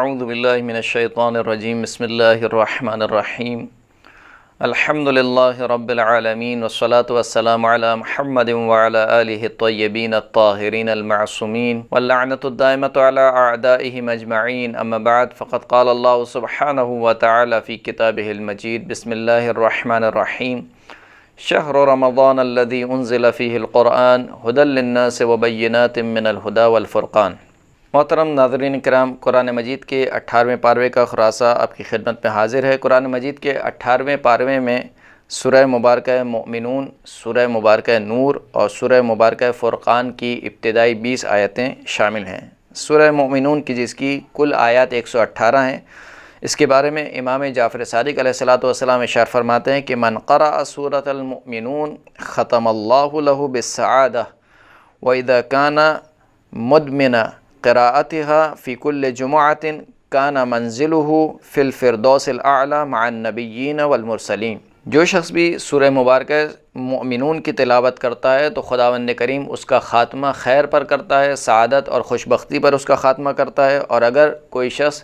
اعوذ باللہ من الشیطان الرجیم بسم اللہ الرحمن الرحیم الحمد للہ رب العالمین والصلاة والسلام علی محمد وعلی آلہ الطیبین الطاہرین المعصومین واللعنۃ الدائمۃ علی اعدائہم اجمعین اما بعد فقد قال اللہ سبحانہ وتعالی فی کتابہ المجید بسم اللہ الرحمن الرحیم شہر رمضان الذی انزل فیہ القرآن ھدی للناس وبینات من الھدی والفرقان۔ محترم ناظرین کرام، قرآن مجید کے 18ویں پاروے کا خلاصہ آپ کی خدمت میں حاضر ہے۔ قرآن مجید کے 18ویں پاروے میں سورہ مبارکہ مومنون، سورہ مبارکہ نور اور سورہ مبارکہ فرقان کی ابتدائی 20 آیتیں شامل ہیں۔ سورہ مومنون کی جس کی کل آیات 118 ہیں، اس کے بارے میں امام جعفر صادق علیہ السلام ارشاد فرماتے ہیں کہ من قرأ سورۃ المؤمنون ختم اللہ لہ بالسعادہ وإذا كان مدمنا قراءتها في كل جمعة كان منزله في الفردوس الأعلى مع النبيين والمرسلين۔ جو شخص بھی سورہ مبارکہ مؤمنون کی تلاوت کرتا ہے تو خداوند کریم اس کا خاتمہ خیر پر کرتا ہے، سعادت اور خوشبختی پر اس کا خاتمہ کرتا ہے، اور اگر کوئی شخص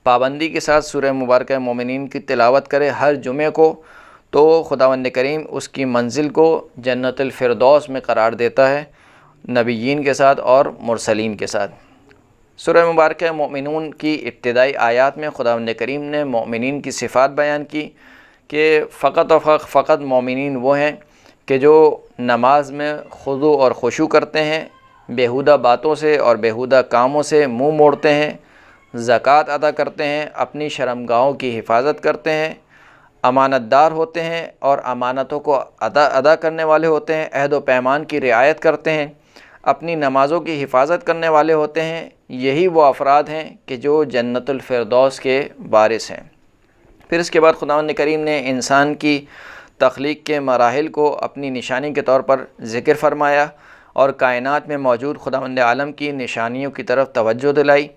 پابندی کے ساتھ سورہ مبارکہ مومنین کی تلاوت کرے ہر جمعے کو تو خداوند کریم اس کی منزل کو جنت الفردوس میں قرار دیتا ہے، نبیین کے ساتھ اور مرسلین کے ساتھ۔ سورہ مبارکہ مومنون کی ابتدائی آیات میں خداوند کریم نے مومنین کی صفات بیان کی کہ فقط و فقط مومنین وہ ہیں کہ جو نماز میں خضوع اور خشوع کرتے ہیں، بیہودہ باتوں سے اور بیہودہ کاموں سے منہ موڑتے ہیں، زکوٰۃ ادا کرتے ہیں، اپنی شرمگاہوں کی حفاظت کرتے ہیں، امانت دار ہوتے ہیں اور امانتوں کو ادا کرنے والے ہوتے ہیں، عہد و پیمان کی رعایت کرتے ہیں، اپنی نمازوں کی حفاظت کرنے والے ہوتے ہیں۔ یہی وہ افراد ہیں کہ جو جنت الفردوس کے وارث ہیں۔ پھر اس کے بعد خداوند کریم نے انسان کی تخلیق کے مراحل کو اپنی نشانی کے طور پر ذکر فرمایا اور کائنات میں موجود خداوند عالم کی نشانیوں کی طرف توجہ دلائی،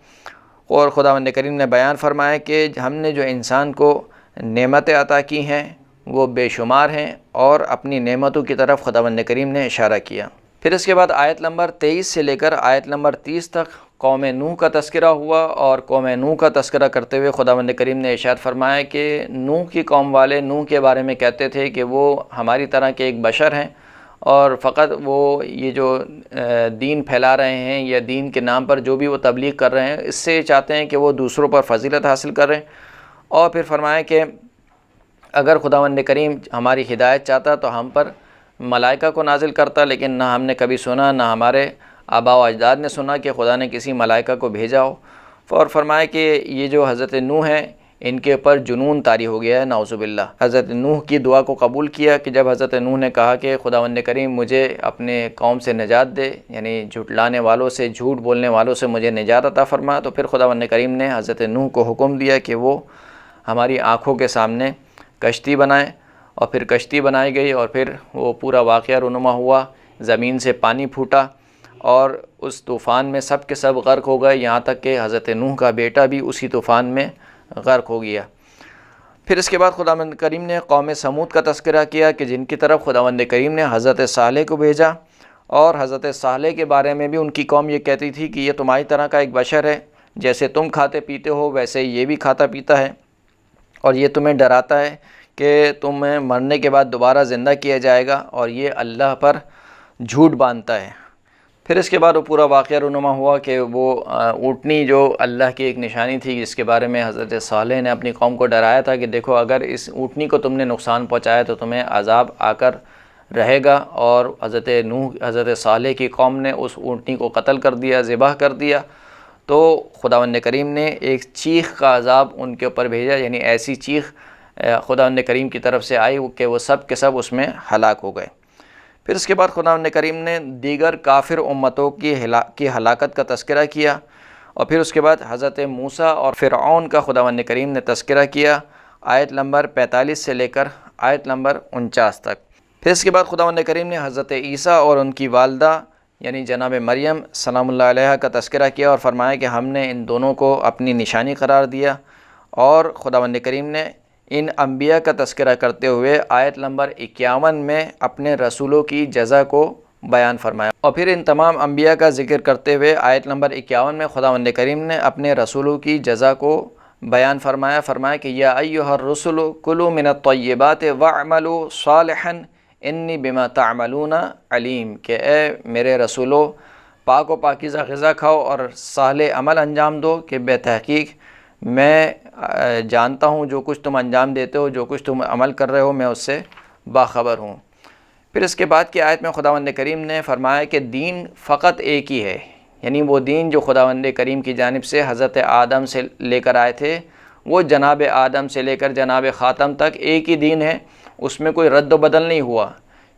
اور خداوند کریم نے بیان فرمایا کہ ہم نے جو انسان کو نعمتیں عطا کی ہیں وہ بے شمار ہیں، اور اپنی نعمتوں کی طرف خداوند کریم نے اشارہ کیا۔ پھر اس کے بعد آیت نمبر 23 سے لے کر آیت نمبر 30 تک قوم نوح کا تذکرہ ہوا، اور قوم نوح کا تذکرہ کرتے ہوئے خداوند کریم نے ارشاد فرمایا کہ نوح کی قوم والے نوح کے بارے میں کہتے تھے کہ وہ ہماری طرح کے ایک بشر ہیں، اور فقط وہ یہ جو دین پھیلا رہے ہیں یا دین کے نام پر جو بھی وہ تبلیغ کر رہے ہیں، اس سے چاہتے ہیں کہ وہ دوسروں پر فضیلت حاصل کریں۔ اور پھر فرمایا کہ اگر خداوند کریم ہماری ہدایت چاہتا تو ہم پر ملائکہ کو نازل کرتا، لیکن نہ ہم نے کبھی سنا، نہ ہمارے آباء و اجداد نے سنا کہ خدا نے کسی ملائکہ کو بھیجا ہو۔ اور فرمایا کہ یہ جو حضرت نوح ہیں ان کے اوپر جنون طاری ہو گیا ہے، نعوذ باللہ۔ حضرت نوح کی دعا کو قبول کیا کہ جب حضرت نوح نے کہا کہ خداوند کریم مجھے اپنے قوم سے نجات دے، یعنی جھٹلانے والوں سے، جھوٹ بولنے والوں سے مجھے نجات عطا فرما، تو پھر خداوند کریم نے حضرت نوح کو حکم دیا کہ وہ ہماری آنکھوں کے سامنے کشتی بنائیں، اور پھر کشتی بنائی گئی، اور پھر وہ پورا واقعہ رونما ہوا، زمین سے پانی پھوٹا اور اس طوفان میں سب کے سب غرق ہو گئے، یہاں تک کہ حضرت نوح کا بیٹا بھی اسی طوفان میں غرق ہو گیا۔ پھر اس کے بعد خداوند کریم نے قوم سمود کا تذکرہ کیا کہ جن کی طرف خداوند کریم نے حضرت صالح کو بھیجا، اور حضرت صالح کے بارے میں بھی ان کی قوم یہ کہتی تھی کہ یہ تمہاری طرح کا ایک بشر ہے، جیسے تم کھاتے پیتے ہو ویسے یہ بھی کھاتا پیتا ہے، اور یہ تمہیں ڈراتا ہے کہ تمہیں مرنے کے بعد دوبارہ زندہ کیا جائے گا، اور یہ اللہ پر جھوٹ باندھتا ہے۔ پھر اس کے بعد وہ پورا واقعہ رونما ہوا کہ وہ اونٹنی جو اللہ کی ایک نشانی تھی، جس کے بارے میں حضرت صالح نے اپنی قوم کو ڈرایا تھا کہ دیکھو اگر اس اونٹنی کو تم نے نقصان پہنچایا تو تمہیں عذاب آ کر رہے گا، اور حضرت صالح کی قوم نے اس اونٹنی کو قتل کر دیا، ذبح کر دیا، تو خداوند کریم نے ایک چیخ کا عذاب ان کے اوپر بھیجا، یعنی ایسی چیخ خداوند کریم کی طرف سے آئی کہ وہ سب کے سب اس میں ہلاک ہو گئے۔ پھر اس کے بعد خداوند کریم نے دیگر کافر امتوں کی ہلاکت کا تذکرہ کیا، اور پھر اس کے بعد حضرت موسیٰ اور فرعون کا خداوند کریم نے تذکرہ کیا، آیت نمبر 45 سے لے کر آیت نمبر 49 تک۔ پھر اس کے بعد خداوند کریم نے حضرت عیسیٰ اور ان کی والدہ یعنی جناب مریم سلام اللہ علیہا کا تذکرہ کیا، اور فرمایا کہ ہم نے ان دونوں کو اپنی نشانی قرار دیا، اور خداوند کریم نے ان انبیاء کا تذکرہ کرتے ہوئے آیت نمبر 51 میں اپنے رسولوں کی جزا کو بیان فرمایا۔ اور پھر ان تمام انبیاء کا ذکر کرتے ہوئے آیت نمبر 51 میں خداوند کریم نے اپنے رسولوں کی جزا کو بیان فرمایا کہ یا ایھا الرسل کلوا من الطیبات واعملوا صالحا انی بما تعملون علیم، کہ اے میرے رسولو پاک و پاکیزہ غذا کھاؤ اور صالح عمل انجام دو کہ بے تحقیق میں جانتا ہوں جو کچھ تم انجام دیتے ہو، جو کچھ تم عمل کر رہے ہو، میں اس سے باخبر ہوں۔ پھر اس کے بعد کی آیت میں خداوند کریم نے فرمایا کہ دین فقط ایک ہی ہے، یعنی وہ دین جو خداوند کریم کی جانب سے حضرت آدم سے لے کر آئے تھے، وہ جناب آدم سے لے کر جناب خاتم تک ایک ہی دین ہے، اس میں کوئی رد و بدل نہیں ہوا۔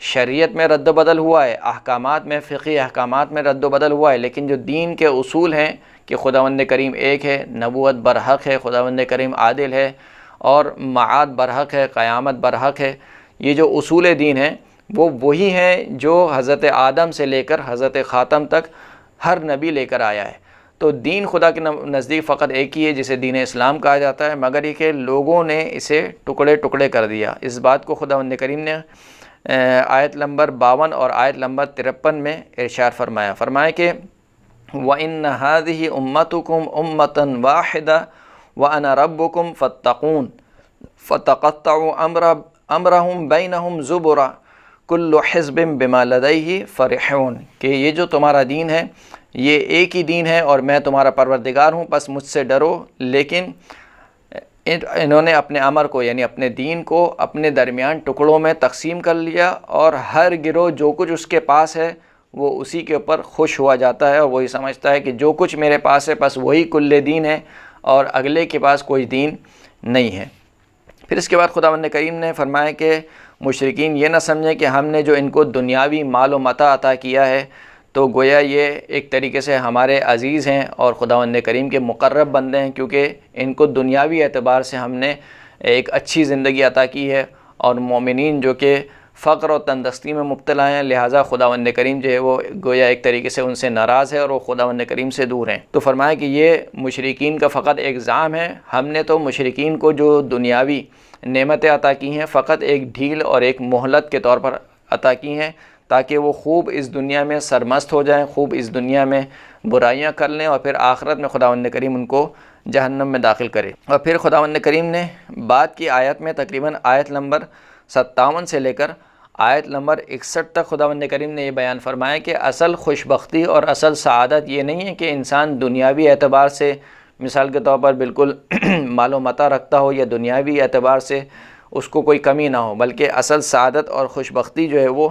شریعت میں رد و بدل ہوا ہے، احکامات میں، فقہی احکامات میں رد و بدل ہوا ہے، لیکن جو دین کے اصول ہیں کہ خداوند کریم ایک ہے، نبوت برحق ہے، خداوند کریم عادل ہے، اور معاد برحق ہے، قیامت برحق ہے، یہ جو اصول دین ہیں وہ وہی ہیں جو حضرت آدم سے لے کر حضرت خاتم تک ہر نبی لے کر آیا ہے۔ تو دین خدا کے نزدیک فقط ایک ہی ہے جسے دین اسلام کہا جاتا ہے، مگر یہ کہ لوگوں نے اسے ٹکڑے ٹکڑے کر دیا۔ اس بات کو خداوند کریم نے آیت نمبر 52 اور آیت نمبر 53 میں ارشاد فرمایا کہ وَإِنَّ هَذِهِ أُمَّتُكُمْ أُمَّةً وَاحِدَةً وَأَنَا رَبُّكُمْ فَاتَّقُونِ فَتَقَطَّعُوا أَمْرَهُمْ بَيْنَهُمْ زُبُرًا كُلُّ حِزْبٍ بِمَا لَدَيْهِ فَرِحُونَ، کہ یہ جو تمہارا دین ہے یہ ایک ہی دین ہے اور میں تمہارا پروردگار ہوں، بس مجھ سے ڈرو۔ لیکن انہوں نے اپنے امر کو یعنی اپنے دین کو اپنے درمیان ٹکڑوں میں تقسیم کر لیا، اور ہر گروہ جو کچھ اس کے پاس ہے وہ اسی کے اوپر خوش ہوا جاتا ہے، اور وہی سمجھتا ہے کہ جو کچھ میرے پاس ہے بس وہی کل دین ہے اور اگلے کے پاس کوئی دین نہیں ہے۔ پھر اس کے بعد خداوند کریم نے فرمایا کہ مشرکین یہ نہ سمجھیں کہ ہم نے جو ان کو دنیاوی مال و متاع عطا کیا ہے تو گویا یہ ایک طریقے سے ہمارے عزیز ہیں اور خداوند کریم کے مقرب بندے ہیں، کیونکہ ان کو دنیاوی اعتبار سے ہم نے ایک اچھی زندگی عطا کی ہے، اور مومنین جو کہ فقر و تندرستی میں مبتلا ہیں، لہٰذا خداوند کریم جو ہے وہ گویا ایک طریقے سے ان سے ناراض ہے اور وہ خداوند کریم سے دور ہیں۔ تو فرمایا کہ یہ مشرکین کا فقط ایک الزام ہے، ہم نے تو مشرکین کو جو دنیاوی نعمتیں عطا کی ہیں فقط ایک ڈھیل اور ایک مہلت کے طور پر عطا کی ہیں، تاکہ وہ خوب اس دنیا میں سرمست ہو جائیں، خوب اس دنیا میں برائیاں کر لیں، اور پھر آخرت میں خداوند کریم ان کو جہنم میں داخل کرے۔ اور پھر خداوند کریم نے بعد کی آیت میں تقریباً آیت نمبر 57 سے لے کر آیت نمبر 61 تک خداوند کریم نے یہ بیان فرمایا کہ اصل خوشبختی اور اصل سعادت یہ نہیں ہے کہ انسان دنیاوی اعتبار سے مثال کے طور پر بالکل مال و متاع رکھتا ہو یا دنیاوی اعتبار سے اس کو کوئی کمی نہ ہو، بلکہ اصل سعادت اور خوشبختی جو ہے وہ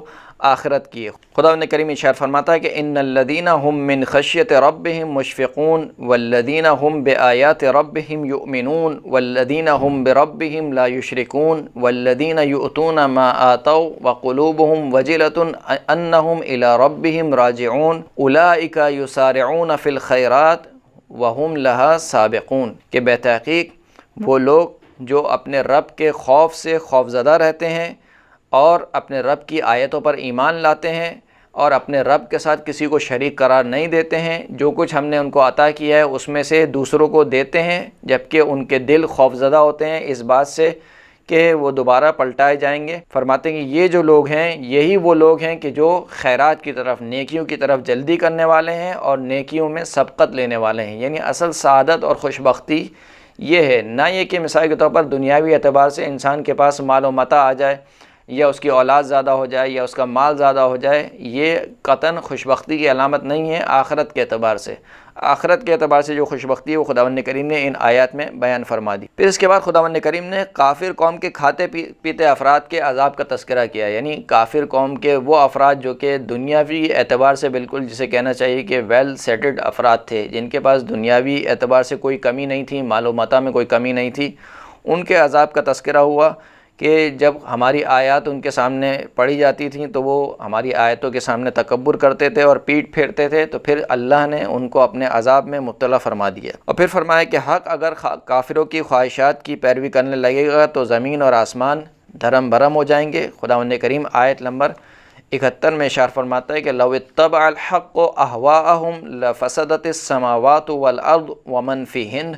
آخرت کی ہے۔ خداوند کریم ارشاد فرماتا ہے کہ ان الذین هم من خشیۃ ربهم مشفقون والذین هم بآیات ربهم یؤمنون والذین هم بربهم لا یشرکون والذین یؤتون ما آتوا وقلوبهم وجلة انهم الی ربهم راجعون اولئک یسارعون فی الخیرات وهم لها سابقون، کہ بے تحقیق وہ لوگ جو اپنے رب کے خوف سے خوفزدہ رہتے ہیں اور اپنے رب کی آیتوں پر ایمان لاتے ہیں اور اپنے رب کے ساتھ کسی کو شریک قرار نہیں دیتے ہیں، جو کچھ ہم نے ان کو عطا کیا ہے اس میں سے دوسروں کو دیتے ہیں، جبکہ ان کے دل خوفزدہ ہوتے ہیں اس بات سے کہ وہ دوبارہ پلٹائے جائیں گے۔ فرماتے ہیں کہ یہ جو لوگ ہیں یہی وہ لوگ ہیں کہ جو خیرات کی طرف، نیکیوں کی طرف جلدی کرنے والے ہیں اور نیکیوں میں سبقت لینے والے ہیں، یعنی اصل سعادت اور خوشبختی یہ ہے، نہ یہ کہ مثال کے طور پر دنیاوی اعتبار سے انسان کے پاس مال و متاع آ جائے یا اس کی اولاد زیادہ ہو جائے یا اس کا مال زیادہ ہو جائے، یہ قطعاً خوشبختی کی علامت نہیں ہے۔ آخرت کے اعتبار سے، آخرت کے اعتبار سے جو خوشبختی ہے وہ خداوند کریم نے ان آیات میں بیان فرما دی۔ پھر اس کے بعد خداوند کریم نے کافر قوم کے کھاتے پیتے افراد کے عذاب کا تذکرہ کیا، یعنی کافر قوم کے وہ افراد جو کہ دنیاوی اعتبار سے بالکل جسے کہنا چاہیے کہ ویل سیٹلڈ افراد تھے، جن کے پاس دنیاوی اعتبار سے کوئی کمی نہیں تھی، مال و متاع میں کوئی کمی نہیں تھی، ان کے عذاب کا تذکرہ ہوا کہ جب ہماری آیات ان کے سامنے پڑھی جاتی تھیں تو وہ ہماری آیتوں کے سامنے تکبر کرتے تھے اور پیٹھ پھیرتے تھے، تو پھر اللہ نے ان کو اپنے عذاب میں مبتلا فرما دیا۔ اور پھر فرمایا کہ حق اگر کافروں کی خواہشات کی پیروی کرنے لگے گا تو زمین اور آسمان دھرم بھرم ہو جائیں گے۔ خداوند کریم آیت نمبر 71 میں اشارہ فرماتا ہے کہ لو اتبع الحق اہواءہم لفسدت السماوات والارض ومن فیہن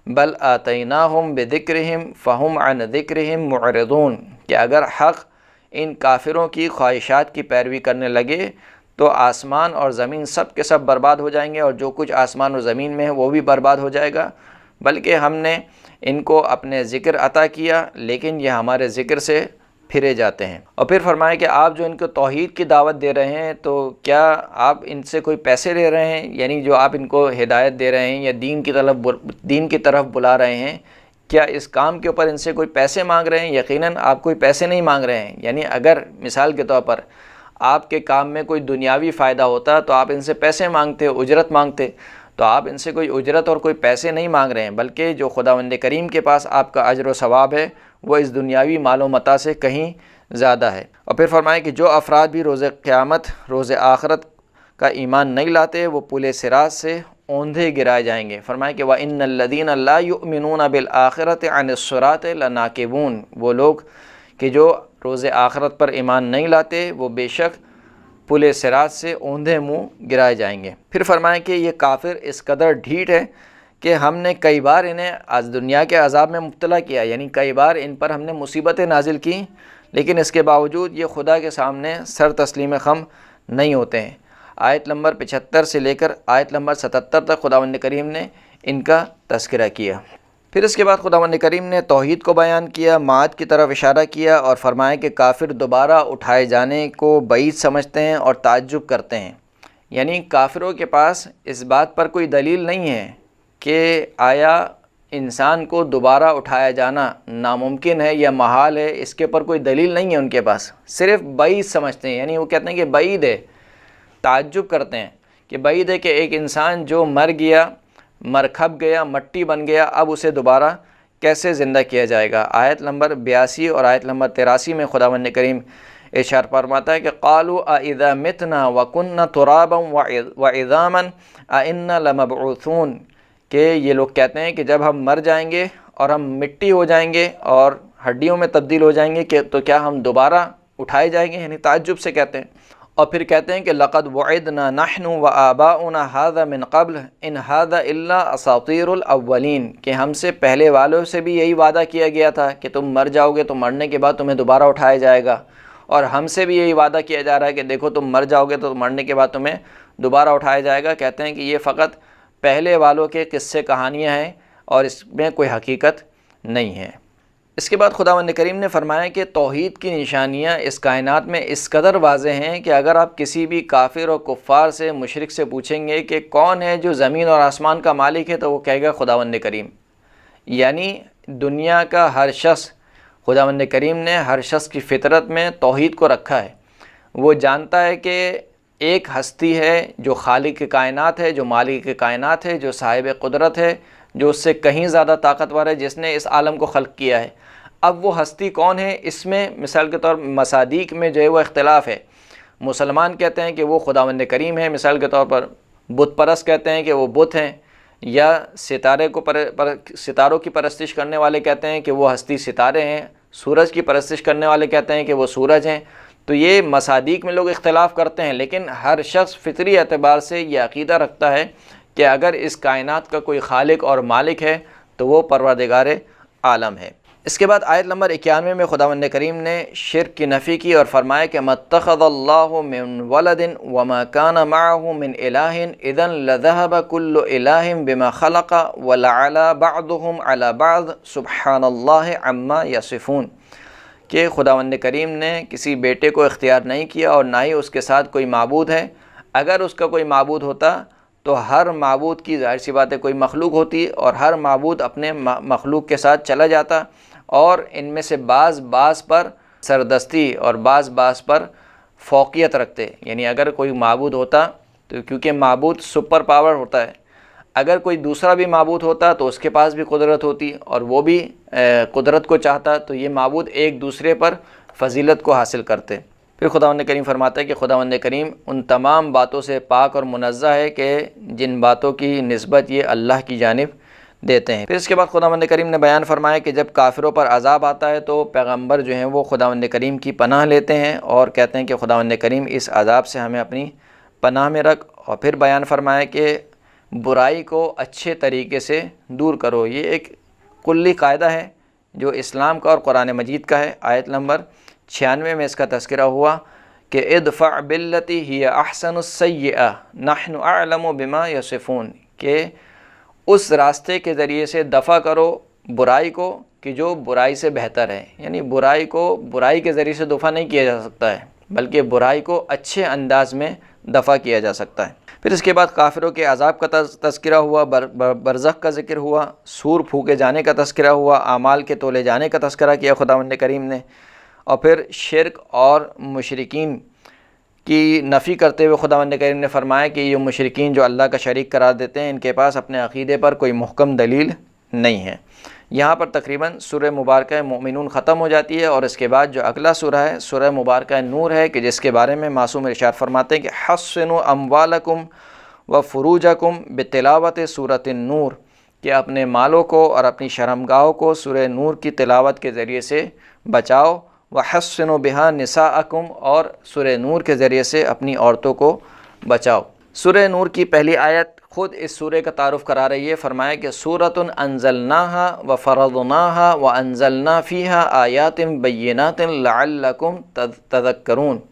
بل آتیناہم بذکرہم فہم عن ذکرہم معرضون، کہ اگر حق ان کافروں کی خواہشات کی پیروی کرنے لگے تو آسمان اور زمین سب کے سب برباد ہو جائیں گے، اور جو کچھ آسمان و زمین میں ہے وہ بھی برباد ہو جائے گا، بلکہ ہم نے ان کو اپنے ذکر عطا کیا لیکن یہ ہمارے ذکر سے پھرے جاتے ہیں۔ اور پھر فرمایا کہ آپ جو ان کو توحید کی دعوت دے رہے ہیں تو کیا آپ ان سے کوئی پیسے لے رہے ہیں؟ یعنی جو آپ ان کو ہدایت دے رہے ہیں یا دین کی طرف بلا رہے ہیں، کیا اس کام کے اوپر ان سے کوئی پیسے مانگ رہے ہیں؟ یقیناً آپ کوئی پیسے نہیں مانگ رہے ہیں۔ یعنی اگر مثال کے طور پر آپ کے کام میں کوئی دنیاوی فائدہ ہوتا تو آپ ان سے پیسے مانگتے، اجرت مانگتے، تو آپ ان سے کوئی اجرت اور کوئی پیسے نہیں مانگ رہے ہیں، بلکہ جو خداوند کریم کے پاس آپ کا اجر و ثواب ہے وہ اس دنیاوی مال و متاع سے کہیں زیادہ ہے۔ اور پھر فرمایا کہ جو افراد بھی روز قیامت، روز آخرت کا ایمان نہیں لاتے وہ پل صراط سے اوندھے گرائے جائیں گے۔ فرمایا کہ وَإِنَّ الَّذِينَ لَا يُؤْمِنُونَ بِالْآخِرَةِ عَنِ الصِّرَاطِ لَنَاكِبُونَ، وہ لوگ کہ جو روز آخرت پر ایمان نہیں لاتے وہ بے شک پل صراط سے اوندھے منہ گرائے جائیں گے۔ پھر فرمایا کہ یہ کافر اس قدر ڈھیٹ ہے کہ ہم نے کئی بار انہیں آج دنیا کے عذاب میں مبتلا کیا، یعنی کئی بار ان پر ہم نے مصیبتیں نازل کیں، لیکن اس کے باوجود یہ خدا کے سامنے سر تسلیم خم نہیں ہوتے ہیں۔ آیت نمبر 75 سے لے کر آیت نمبر 77 تک خداوند کریم نے ان کا تذکرہ کیا۔ پھر اس کے بعد خداوند کریم نے توحید کو بیان کیا، معاد کی طرف اشارہ کیا اور فرمایا کہ کافر دوبارہ اٹھائے جانے کو بعید سمجھتے ہیں اور تعجب کرتے ہیں۔ یعنی کافروں کے پاس اس بات پر کوئی دلیل نہیں ہے کہ آیا انسان کو دوبارہ اٹھایا جانا ناممکن ہے یا محال ہے، اس کے اوپر کوئی دلیل نہیں ہے ان کے پاس، صرف بعید سمجھتے ہیں۔ یعنی وہ کہتے ہیں کہ بعید ہے، تعجب کرتے ہیں کہ بعید ہے کہ ایک انسان جو مر گیا، مرکھپ گیا، مٹی بن گیا، اب اسے دوبارہ کیسے زندہ کیا جائے گا۔ آیت نمبر 82 اور آیت نمبر 83 میں خداوند کریم ارشاد فرماتا ہے کہ قالوا اذا متنا وكنا ترابا وعظاما ائنا لمبعوثون، کہ یہ لوگ کہتے ہیں کہ جب ہم مر جائیں گے اور ہم مٹی ہو جائیں گے اور ہڈیوں میں تبدیل ہو جائیں گے کہ تو کیا ہم دوبارہ اٹھائے جائیں گے، یعنی تعجب سے کہتے ہیں۔ اور پھر کہتے ہیں کہ لقد وعدنا نحن وآباؤنا هذا من قبل ان هذا الا اساطیر الاولین، کہ ہم سے پہلے والوں سے بھی یہی وعدہ کیا گیا تھا کہ تم مر جاؤ گے تو مرنے کے بعد تمہیں دوبارہ اٹھایا جائے گا، اور ہم سے بھی یہی وعدہ کیا جا رہا ہے کہ دیکھو تم مر جاؤ گے تو مرنے کے بعد تمہیں دوبارہ اٹھایا جائے گا۔ کہتے ہیں کہ یہ فقط پہلے والوں کے قصے کہانیاں ہیں اور اس میں کوئی حقیقت نہیں ہے۔ اس کے بعد خداوند کریم نے فرمایا کہ توحید کی نشانیاں اس کائنات میں اس قدر واضح ہیں کہ اگر آپ کسی بھی کافر اور کفار سے، مشرک سے پوچھیں گے کہ کون ہے جو زمین اور آسمان کا مالک ہے تو وہ کہے گا خداوند کریم۔ یعنی دنیا کا ہر شخص، خداوند کریم نے ہر شخص کی فطرت میں توحید کو رکھا ہے۔ وہ جانتا ہے کہ ایک ہستی ہے جو خالق کائنات ہے، جو مالک کائنات ہے، جو صاحب قدرت ہے، جو اس سے کہیں زیادہ طاقتور ہے، جس نے اس عالم کو خلق کیا ہے۔ اب وہ ہستی کون ہے، اس میں مثال کے طور مصادیق میں جو ہے وہ اختلاف ہے۔ مسلمان کہتے ہیں کہ وہ خداوند کریم ہے، مثال کے طور پر بت پرست کہتے ہیں کہ وہ بت ہیں، یا ستاروں کی پرستش کرنے والے کہتے ہیں کہ وہ ہستی ستارے ہیں، سورج کی پرستش کرنے والے کہتے ہیں کہ وہ سورج ہیں۔ تو یہ مصادیق میں لوگ اختلاف کرتے ہیں، لیکن ہر شخص فطری اعتبار سے یہ عقیدہ رکھتا ہے کہ اگر اس کائنات کا کوئی خالق اور مالک ہے تو وہ پروردگار عالم ہے۔ اس کے بعد آیت نمبر 91 میں خداوند کریم نے شرک کی نفی کی اور فرمایا کہ مَتَّخَذَ اللَّهُ مِن وَلَدٍ وَمَا كَانَ مَعَهُ مِنْ إِلَٰهٍ إِذًا لَذَهَبَ كُلُّ إِلَٰهٍ بِمَا خَلَقَ وَلَعَلَا بَعْضُهُمْ عَلَى بَعْضٍ سُبْحَانَ اللَّهِ عَمَّا يَصِفُونَ، کہ خداوند کریم نے کسی بیٹے کو اختیار نہیں کیا اور نہ ہی اس کے ساتھ کوئی معبود ہے۔ اگر اس کا کوئی معبود ہوتا تو ہر معبود کی ظاہر سی بات ہے کوئی مخلوق ہوتی اور ہر معبود اپنے مخلوق کے ساتھ چلا جاتا، اور ان میں سے بعض پر سردستی اور بعض پر فوقیت رکھتے۔ یعنی اگر کوئی معبود ہوتا تو کیونکہ معبود سپر پاور ہوتا ہے، اگر کوئی دوسرا بھی معبود ہوتا تو اس کے پاس بھی قدرت ہوتی اور وہ بھی قدرت کو چاہتا، تو یہ معبود ایک دوسرے پر فضیلت کو حاصل کرتے۔ پھر خداوند کریم فرماتا ہے کہ خداوند کریم ان تمام باتوں سے پاک اور منزہ ہے کہ جن باتوں کی نسبت یہ اللہ کی جانب دیتے ہیں۔ پھر اس کے بعد خداوند کریم نے بیان فرمایا کہ جب کافروں پر عذاب آتا ہے تو پیغمبر جو ہیں وہ خداوند کریم کی پناہ لیتے ہیں اور کہتے ہیں کہ خداوند کریم اس عذاب سے ہمیں اپنی پناہ میں رکھ، اور پھر بیان فرمایا کہ برائی کو اچھے طریقے سے دور کرو۔ یہ ایک کلی قاعدہ ہے جو اسلام کا اور قرآن مجید کا ہے۔ آیت نمبر 96 میں اس کا تذکرہ ہوا کہ ادفع باللتی ہی احسن السیئہ نحن اعلم بما یصفون، کہ اس راستے کے ذریعے سے دفع کرو برائی کو کہ جو برائی سے بہتر ہے، یعنی برائی کو برائی کے ذریعے سے دفع نہیں کیا جا سکتا ہے، بلکہ برائی کو اچھے انداز میں دفع کیا جا سکتا ہے۔ پھر اس کے بعد کافروں کے عذاب کا تذکرہ ہوا، برزخ کا ذکر ہوا، سور پھونکے جانے کا تذکرہ ہوا، اعمال کے تولے جانے کا تذکرہ کیا خداوند کریم نے، اور پھر شرک اور مشرکین کی نفی کرتے ہوئے خداوند کریم نے فرمایا کہ یہ مشرکین جو اللہ کا شریک قرار دیتے ہیں ان کے پاس اپنے عقیدے پر کوئی محکم دلیل نہیں ہے۔ یہاں پر تقریباً سورہ مبارکہ مومنون ختم ہو جاتی ہے، اور اس کے بعد جو اگلا سورہ ہے سورہ مبارکہ نور ہے، کہ جس کے بارے میں معصوم ارشاد فرماتے ہیں کہ حصنوا اموالکم وفروجکم بتلاوت سورۃ النور، کہ اپنے مالوں کو اور اپنی شرمگاہوں کو سورہ نور کی تلاوت کے ذریعے سے بچاؤ، وحصنوا بہا نساءکم، اور سورہ نور کے ذریعے سے اپنی عورتوں کو بچاؤ۔ سورہ نور کی پہلی آیت خود اس سورہ کا تعارف کرا رہی ہے، فرمایا کہ سورۃ انزلناها وفرضناها وانزلنا فیها آیات بینات لعلکم تذکرون،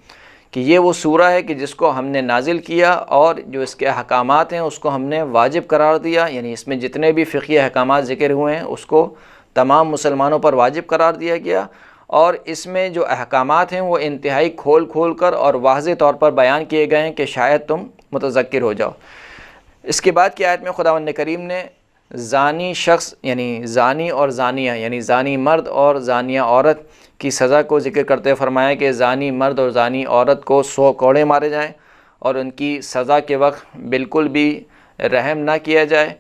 کہ یہ وہ سورہ ہے کہ جس کو ہم نے نازل کیا اور جو اس کے احکامات ہیں اس کو ہم نے واجب قرار دیا، یعنی اس میں جتنے بھی فقہی احکامات ذکر ہوئے ہیں اس کو تمام مسلمانوں پر واجب قرار دیا گیا، اور اس میں جو احکامات ہیں وہ انتہائی کھول کھول کر اور واضح طور پر بیان کیے گئے ہیں کہ شاید تم متذکر ہو جاؤ۔ اس کے بعد کی آیت میں خداوند کریم نے زانی شخص یعنی زانی اور زانیہ یعنی زانی مرد اور زانیہ عورت کی سزا کو ذکر کرتے فرمایا کہ زانی مرد اور زانی عورت کو 100 کوڑے مارے جائیں، اور ان کی سزا کے وقت بالکل بھی رحم نہ کیا جائے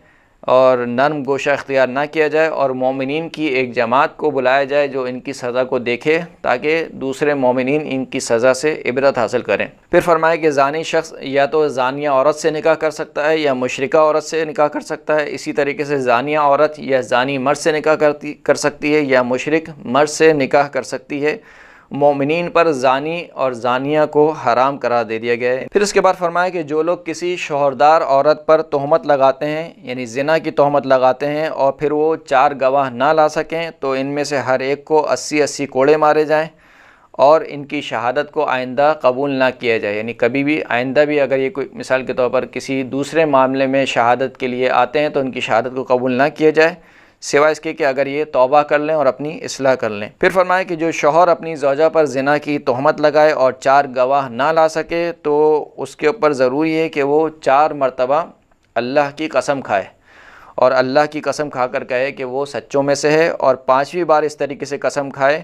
اور نرم گوشہ اختیار نہ کیا جائے، اور مومنین کی ایک جماعت کو بلایا جائے جو ان کی سزا کو دیکھے تاکہ دوسرے مومنین ان کی سزا سے عبرت حاصل کریں۔ پھر فرمایا کہ زانی شخص یا تو زانیہ عورت سے نکاح کر سکتا ہے یا مشرکہ عورت سے نکاح کر سکتا ہے، اسی طریقے سے زانیہ عورت یا زانی مرد سے نکاح کر سکتی ہے یا مشرک مرد سے نکاح کر سکتی ہے۔ مومنین پر زانی اور زانیہ کو حرام قرار دے دیا گیا ہے۔ پھر اس کے بعد فرمایا کہ جو لوگ کسی شوہردار عورت پر تہمت لگاتے ہیں یعنی زنا کی تہمت لگاتے ہیں اور پھر وہ 4 گواہ نہ لا سکیں تو ان میں سے ہر ایک کو 80 کوڑے مارے جائیں، اور ان کی شہادت کو آئندہ قبول نہ کیا جائے، یعنی کبھی بھی آئندہ بھی اگر یہ کوئی مثال کے طور پر کسی دوسرے معاملے میں شہادت کے لیے آتے ہیں تو ان کی شہادت کو قبول نہ کیا جائے، سوائے اس کے کہ اگر یہ توبہ کر لیں اور اپنی اصلاح کر لیں۔ پھر فرمایا کہ جو شوہر اپنی زوجہ پر زنا کی تہمت لگائے اور 4 گواہ نہ لا سکے تو اس کے اوپر ضروری ہے کہ وہ 4 مرتبہ اللہ کی قسم کھائے، اور اللہ کی قسم کھا کر کہے کہ وہ سچوں میں سے ہے، اور 5ویں بار اس طریقے سے قسم کھائے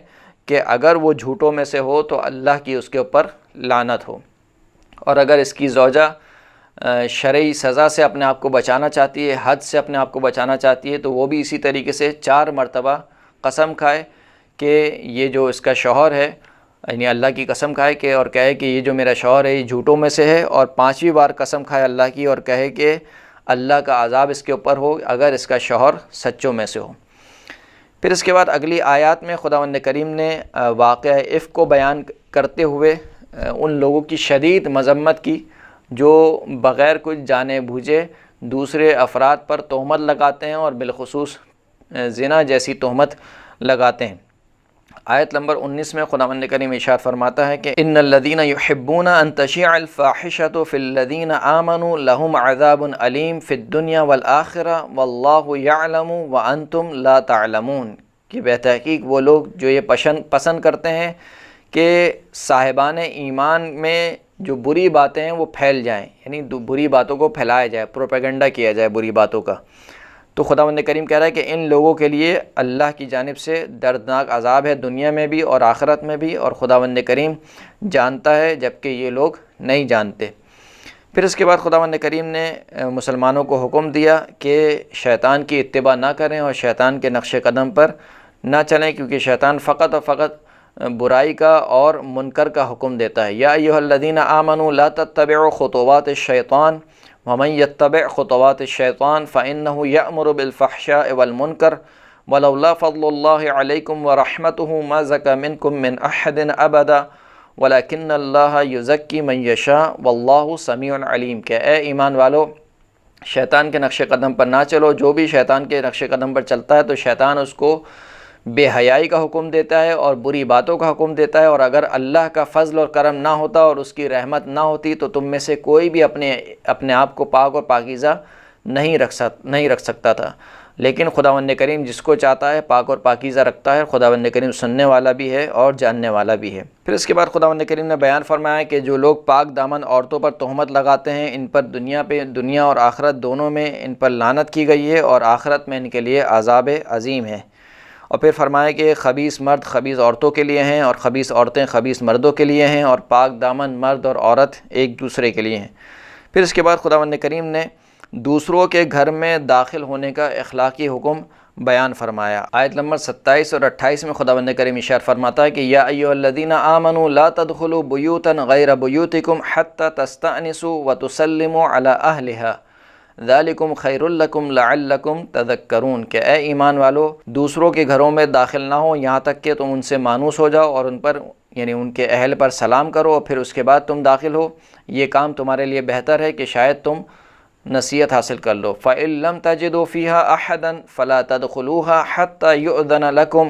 کہ اگر وہ جھوٹوں میں سے ہو تو اللہ کی اس کے اوپر لعنت ہو۔ اور اگر اس کی زوجہ شرعی سزا سے اپنے آپ کو بچانا چاہتی ہے، حد سے اپنے آپ کو بچانا چاہتی ہے، تو وہ بھی اسی طریقے سے 4 مرتبہ قسم کھائے کہ یہ جو اس کا شوہر ہے، یعنی اللہ کی قسم کھائے کہ اور کہے کہ یہ جو میرا شوہر ہے یہ جھوٹوں میں سے ہے، اور 5ویں بار قسم کھائے اللہ کی اور کہے کہ اللہ کا عذاب اس کے اوپر ہو اگر اس کا شوہر سچوں میں سے ہو۔ پھر اس کے بعد اگلی آیات میں خداوند کریم نے واقعہ افک کو بیان کرتے ہوئے ان لوگوں کی شدید مذمت کی جو بغیر کچھ جانے بوجھے دوسرے افراد پر تہمت لگاتے ہیں اور بالخصوص زنا جیسی تہمت لگاتے ہیں۔ آیت نمبر 19 میں خداوند کریم ارشاد فرماتا ہے کہ ان الذین یحبون ان تشیع الفاحشۃ فی الذین آمنوا لهم عذاب علیم فی الدنیا والآخرہ واللہ یعلم وانتم لا تعلمون، کہ بتحقیق وہ لوگ جو یہ پسند کرتے ہیں کہ صاحبان ایمان میں جو بری باتیں ہیں وہ پھیل جائیں، یعنی بری باتوں کو پھیلایا جائے، پروپیگنڈا کیا جائے بری باتوں کا، تو خداوند کریم کہہ رہا ہے کہ ان لوگوں کے لیے اللہ کی جانب سے دردناک عذاب ہے دنیا میں بھی اور آخرت میں بھی، اور خداوند کریم جانتا ہے جبکہ یہ لوگ نہیں جانتے۔ پھر اس کے بعد خداوند کریم نے مسلمانوں کو حکم دیا کہ شیطان کی اتباع نہ کریں اور شیطان کے نقش قدم پر نہ چلیں، کیونکہ شیطان فقط اور فقط برائی کا اور منکر کا حکم دیتا ہے۔ یا ایھا الذین آمنوا لا تتبعوا خطوات الشیطان ومن یتبع خطوات الشیطان فإنہ یأمر بالفحشاء والمنکر ولولا فضل اللہ علیکم ورحمتہ ما زکى منکم من احد ابدا ولکن اللہ یزکی من یشاء واللہ سمیع علیم، کہ اے ایمان والو شیطان کے نقش قدم پر نہ چلو، جو بھی شیطان کے نقش قدم پر چلتا ہے تو شیطان اس کو بے حیائی کا حکم دیتا ہے اور بری باتوں کا حکم دیتا ہے، اور اگر اللہ کا فضل اور کرم نہ ہوتا اور اس کی رحمت نہ ہوتی تو تم میں سے کوئی بھی اپنے آپ کو پاک اور پاکیزہ نہیں رکھ سکتا تھا، لیکن خداوند کریم جس کو چاہتا ہے پاک اور پاکیزہ رکھتا ہے۔ خداوند کریم سننے والا بھی ہے اور جاننے والا بھی ہے۔ پھر اس کے بعد خداوند کریم نے بیان فرمایا کہ جو لوگ پاک دامن عورتوں پر تہمت لگاتے ہیں، ان پر دنیا اور آخرت دونوں میں ان پر لعنت کی گئی ہے، اور آخرت میں ان کے لیے عذاب عظیم ہے۔ اور پھر فرمایا کہ خبیث مرد خبیث عورتوں کے لیے ہیں، اور خبیث عورتیں خبیث مردوں کے لیے ہیں، اور پاک دامن مرد اور عورت ایک دوسرے کے لیے ہیں۔ پھر اس کے بعد خداوند کریم نے دوسروں کے گھر میں داخل ہونے کا اخلاقی حکم بیان فرمایا۔ آیت نمبر 27 اور 28 میں خداوند کریم ارشاد فرماتا ہے کہ یا ایھا الذین آمنوا لا تدخلوا بیوتا غیر بیوتکم حتی تستأنسوا وتسلموا علی اہلھا ذالکم خیر لکم لعلکم تذکرون، کہ اے ایمان والو دوسروں کے گھروں میں داخل نہ ہو یہاں تک کہ تم ان سے مانوس ہو جاؤ اور ان پر یعنی ان کے اہل پر سلام کرو، اور پھر اس کے بعد تم داخل ہو۔ یہ کام تمہارے لیے بہتر ہے کہ شاید تم نصیحت حاصل کر لو۔ فَإِن لَّمْ تَجِدُوا فِيهَا أَحَدًا فَلَا تَدْخُلُوهَا حَتَّى يُؤْذَنَ لَكُمْ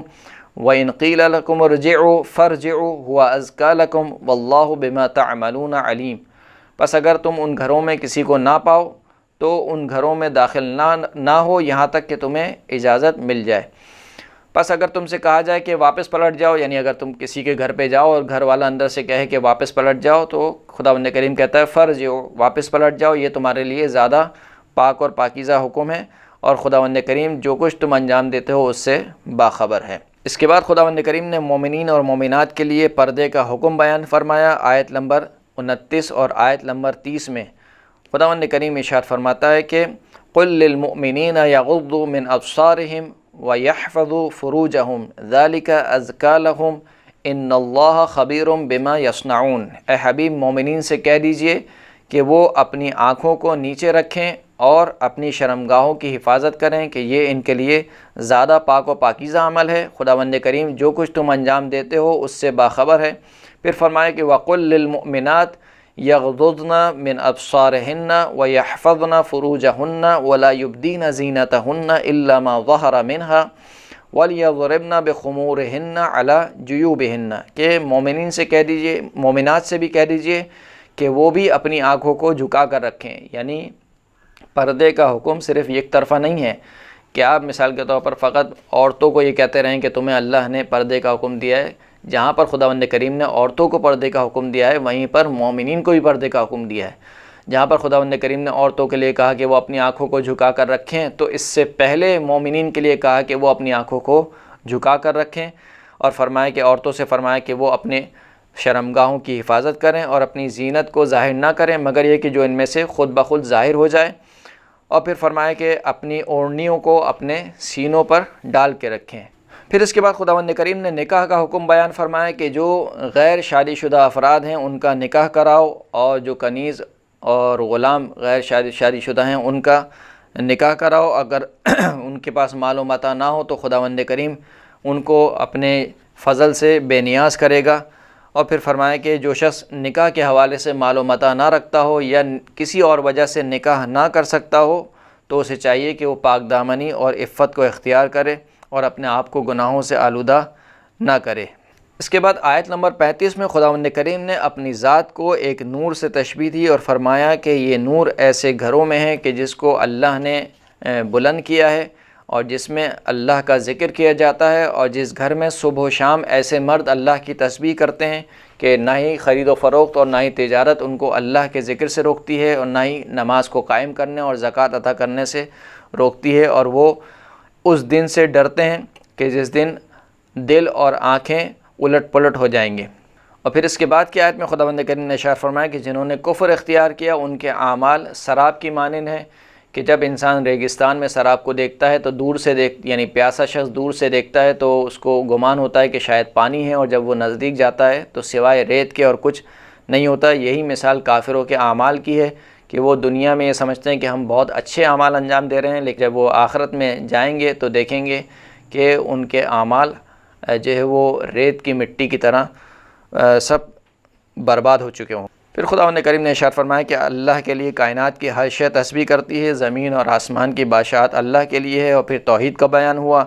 وَإِنْ قِيلَ لَكُمُ ارْجِعُوا فَارْجِعُوا هُوَ أَزْكَىٰ لَكُمْ وَاللَّهُ بِمَا تَعْمَلُونَ عَلِيمٌ۔ پس اگر تم ان گھروں میں کسی کو نہ پاؤ تو ان گھروں میں داخل نہ ہو یہاں تک کہ تمہیں اجازت مل جائے۔ پس اگر تم سے کہا جائے کہ واپس پلٹ جاؤ، یعنی اگر تم کسی کے گھر پہ جاؤ اور گھر والا اندر سے کہے کہ واپس پلٹ جاؤ، تو خداوند کریم کہتا ہے فرجعوا، واپس پلٹ جاؤ، یہ تمہارے لیے زیادہ پاک اور پاکیزہ حکم ہے، اور خداوند کریم جو کچھ تم انجام دیتے ہو اس سے باخبر ہے۔ اس کے بعد خداوند کریم نے مومنین اور مومنات کے لیے پردے کا حکم بیان فرمایا۔ آیت نمبر 29 اور آیت نمبر 30 میں خداوند کریم ارشاد فرماتا ہے کہ قل للمؤمنین یغضوا من ابصارہم وَيَحْفَظُوا فُرُوجَهُمْ ذَلِكَ أَزْكَىٰ لَهُمْ إِنَّ اللَّهَ خَبِيرٌ بِمَا يَصْنَعُونَ۔ اے حبیب مومنین سے کہہ دیجئے کہ وہ اپنی آنکھوں کو نیچے رکھیں اور اپنی شرمگاہوں کی حفاظت کریں کہ یہ ان کے لیے زیادہ پاک و پاکیزہ عمل ہے۔ خداوند کریم جو کچھ تم انجام دیتے ہو اس سے باخبر ہے۔ پھر فرمایا کہ وَقُل لِّلْمُؤْمِنَاتِ یغضضن من ابصارہن ویحفظن فروجہن ولا یبدین زینتہن الا ما ظہر منہا ولیضربن بخمورہن علی جیوبہن، کہ مومنین سے کہہ دیجئے، مومنات سے بھی کہہ دیجئے کہ وہ بھی اپنی آنکھوں کو جھکا کر رکھیں۔ یعنی پردے کا حکم صرف ایک طرفہ نہیں ہے کہ آپ مثال کے طور پر فقط عورتوں کو یہ کہتے رہیں کہ تمہیں اللہ نے پردے کا حکم دیا ہے۔ جہاں پر خداوند کریم نے عورتوں کو پردے کا حکم دیا ہے وہیں پر مومنین کو بھی پردے کا حکم دیا ہے۔ جہاں پر خداوند کریم نے عورتوں کے لیے کہا کہ وہ اپنی آنکھوں کو جھکا کر رکھیں، تو اس سے پہلے مومنین کے لیے کہا کہ وہ اپنی آنکھوں کو جھکا کر رکھیں، اور فرمایا کہ عورتوں سے فرمایا کہ وہ اپنے شرمگاہوں کی حفاظت کریں اور اپنی زینت کو ظاہر نہ کریں مگر یہ کہ جو ان میں سے خود بخود ظاہر ہو جائے، اور پھر فرمایا کہ اپنی اوڑھنیوں کو اپنے سینوں پر ڈال کے رکھیں۔ پھر اس کے بعد خداوند کریم نے نکاح کا حکم بیان فرمایا کہ جو غیر شادی شدہ افراد ہیں ان کا نکاح کراؤ، اور جو کنیز اور غلام غیر شادی شدہ ہیں ان کا نکاح کراؤ۔ اگر ان کے پاس مال و متاع نہ ہو تو خداوند کریم ان کو اپنے فضل سے بے نیاز کرے گا۔ اور پھر فرمایا کہ جو شخص نکاح کے حوالے سے مال و متاع نہ رکھتا ہو یا کسی اور وجہ سے نکاح نہ کر سکتا ہو تو اسے چاہیے کہ وہ پاک دامنی اور عفت کو اختیار کرے اور اپنے آپ کو گناہوں سے آلودہ نہ کرے۔ اس کے بعد آیت نمبر 35 میں خداوند کریم نے اپنی ذات کو ایک نور سے تشبیہ دی اور فرمایا کہ یہ نور ایسے گھروں میں ہے کہ جس کو اللہ نے بلند کیا ہے اور جس میں اللہ کا ذکر کیا جاتا ہے، اور جس گھر میں صبح و شام ایسے مرد اللہ کی تسبیح کرتے ہیں کہ نہ ہی خرید و فروخت اور نہ ہی تجارت ان کو اللہ کے ذکر سے روکتی ہے، اور نہ ہی نماز کو قائم کرنے اور زکوٰۃ ادا کرنے سے روکتی ہے، اور وہ اس دن سے ڈرتے ہیں کہ جس دن دل اور آنکھیں الٹ پلٹ ہو جائیں گے۔ اور پھر اس کے بعد کی آیت میں خداوند کریم نے ارشاد فرمایا کہ جنہوں نے کفر اختیار کیا ان کے اعمال سراب کی مانند ہیں، کہ جب انسان ریگستان میں سراب کو دیکھتا ہے تو دور سے یعنی پیاسا شخص دور سے دیکھتا ہے تو اس کو گمان ہوتا ہے کہ شاید پانی ہے، اور جب وہ نزدیک جاتا ہے تو سوائے ریت کے اور کچھ نہیں ہوتا۔ یہی مثال کافروں کے اعمال کی ہے کہ وہ دنیا میں یہ سمجھتے ہیں کہ ہم بہت اچھے اعمال انجام دے رہے ہیں، لیکن جب وہ آخرت میں جائیں گے تو دیکھیں گے کہ ان کے اعمال جو ہے وہ ریت کی مٹی کی طرح سب برباد ہو چکے ہوں۔ پھر خداوند کریم نے ارشاد فرمایا کہ اللہ کے لیے کائنات کی ہر شے تسبیح کرتی ہے، زمین اور آسمان کی بادشاہت اللہ کے لیے ہے، اور پھر توحید کا بیان ہوا،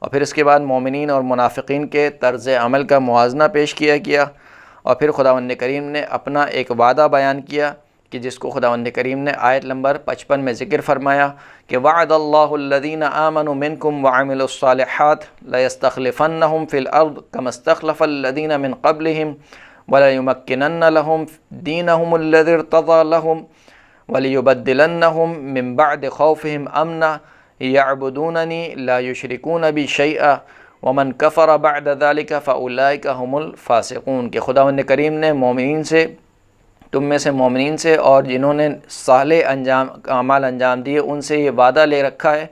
اور پھر اس کے بعد مومنین اور منافقین کے طرز عمل کا موازنہ پیش کیا گیا، اور پھر خداوند کریم نے اپنا ایک وعدہ بیان کیا کہ جس کو خداوند کریم نے آیت نمبر 55 میں ذکر فرمایا کہ وعد اللہ الذین آمنوا منکم وعملوا الصالحات لیستخلفنہم فی الارض کما استخلف الذین من قبلہم ولیمکنن لہم دینہم الذی ارتضی لہم ولیبدلنہم من بعد خوفہم امنا یعبدوننی لا یشرکون بی شیئا ومن کفر بعد ذلک فاولئک هم الفاسقون، کہ خداوند کریم نے مومنین سے، تم میں سے مومنین سے اور جنہوں نے صالح اعمال انجام دیے ان سے یہ وعدہ لے رکھا ہے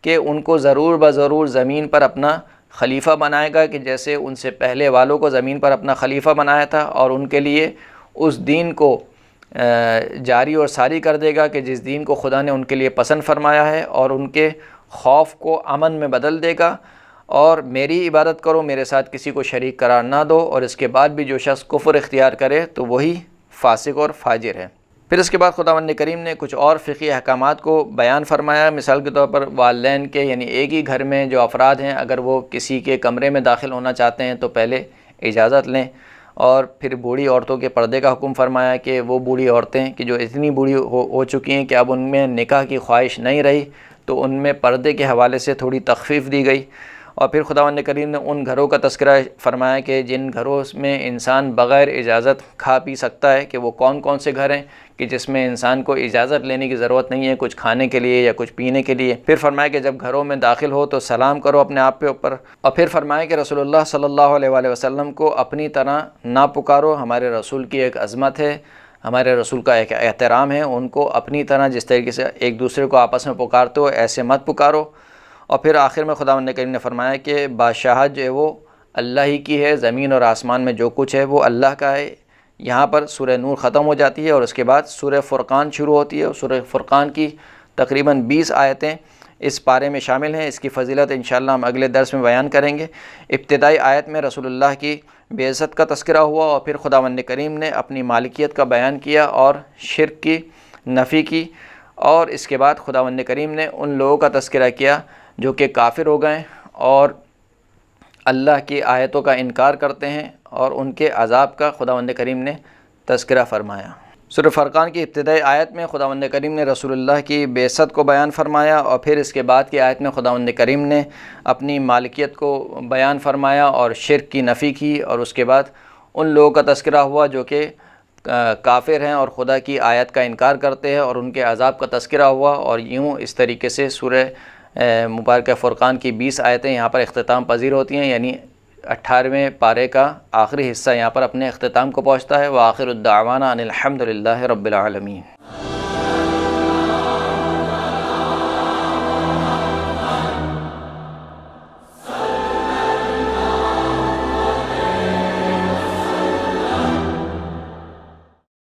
کہ ان کو ضرور بضرور زمین پر اپنا خلیفہ بنائے گا، کہ جیسے ان سے پہلے والوں کو زمین پر اپنا خلیفہ بنایا تھا، اور ان کے لیے اس دین کو جاری اور ساری کر دے گا کہ جس دین کو خدا نے ان کے لیے پسند فرمایا ہے، اور ان کے خوف کو امن میں بدل دے گا، اور میری عبادت کرو، میرے ساتھ کسی کو شریک قرار نہ دو، اور اس کے بعد بھی جو شخص کفر اختیار کرے تو وہی فاسق اور فاجر ہے۔ پھر اس کے بعد خداوند کریم نے کچھ اور فقہی احکامات کو بیان فرمایا، مثال کے طور پر والدین کے، یعنی ایک ہی گھر میں جو افراد ہیں اگر وہ کسی کے کمرے میں داخل ہونا چاہتے ہیں تو پہلے اجازت لیں، اور پھر بوڑھی عورتوں کے پردے کا حکم فرمایا کہ وہ بوڑھی عورتیں کہ جو اتنی بوڑھی ہو چکی ہیں کہ اب ان میں نکاح کی خواہش نہیں رہی تو ان میں پردے کے حوالے سے تھوڑی تخفیف دی گئی، اور پھر خداوند کریم نے ان گھروں کا تذکرہ فرمایا کہ جن گھروں میں انسان بغیر اجازت کھا پی سکتا ہے، کہ وہ کون کون سے گھر ہیں کہ جس میں انسان کو اجازت لینے کی ضرورت نہیں ہے کچھ کھانے کے لیے یا کچھ پینے کے لیے۔ پھر فرمایا کہ جب گھروں میں داخل ہو تو سلام کرو اپنے آپ کے اوپر، اور پھر فرمایا کہ رسول اللہ صلی اللہ علیہ وآلہ وسلم کو اپنی طرح نہ پکارو، ہمارے رسول کی ایک عظمت ہے، ہمارے رسول کا ایک احترام ہے، ان کو اپنی طرح جس طریقے سے ایک دوسرے کو آپس میں پکارتے ہو ایسے مت پکارو۔ اور پھر آخر میں خداوند کریم نے فرمایا کہ بادشاہت جو ہے وہ اللہ ہی کی ہے، زمین اور آسمان میں جو کچھ ہے وہ اللہ کا ہے۔ یہاں پر سورہ نور ختم ہو جاتی ہے اور اس کے بعد سورہ فرقان شروع ہوتی ہے، اور سورہ فرقان کی تقریباً 20 آیتیں اس پارے میں شامل ہیں۔ اس کی فضیلت انشاءاللہ ہم اگلے درس میں بیان کریں گے۔ ابتدائی آیت میں رسول اللہ کی بے عزت کا تذکرہ ہوا، اور پھر خداوند کریم نے اپنی مالکیت کا بیان کیا اور شرک کی نفی کی، اور اس کے بعد خداوند کریم نے ان لوگوں کا تذکرہ کیا جو کہ کافر ہو گئے اور اللہ کی آیتوں کا انکار کرتے ہیں، اور ان کے عذاب کا خداوند کریم نے تذکرہ فرمایا۔ سورہ فرقان کی ابتدائی آیت میں خداوند کریم نے رسول اللہ کی بعثت کو بیان فرمایا، اور پھر اس کے بعد کی آیت میں خداوند کریم نے اپنی مالکیت کو بیان فرمایا اور شرک کی نفی کی، اور اس کے بعد ان لوگوں کا تذکرہ ہوا جو کہ کافر ہیں اور خدا کی آیت کا انکار کرتے ہیں، اور ان کے عذاب کا تذکرہ ہوا، اور یوں اس طریقے سے سورہ مبارکہ فرقان کی 20 آیتیں یہاں پر اختتام پذیر ہوتی ہیں، یعنی 18ویں پارے کا آخری حصہ یہاں پر اپنے اختتام کو پہنچتا ہے۔ وآخر الدعوانا ان الحمد للہ رب العالمین۔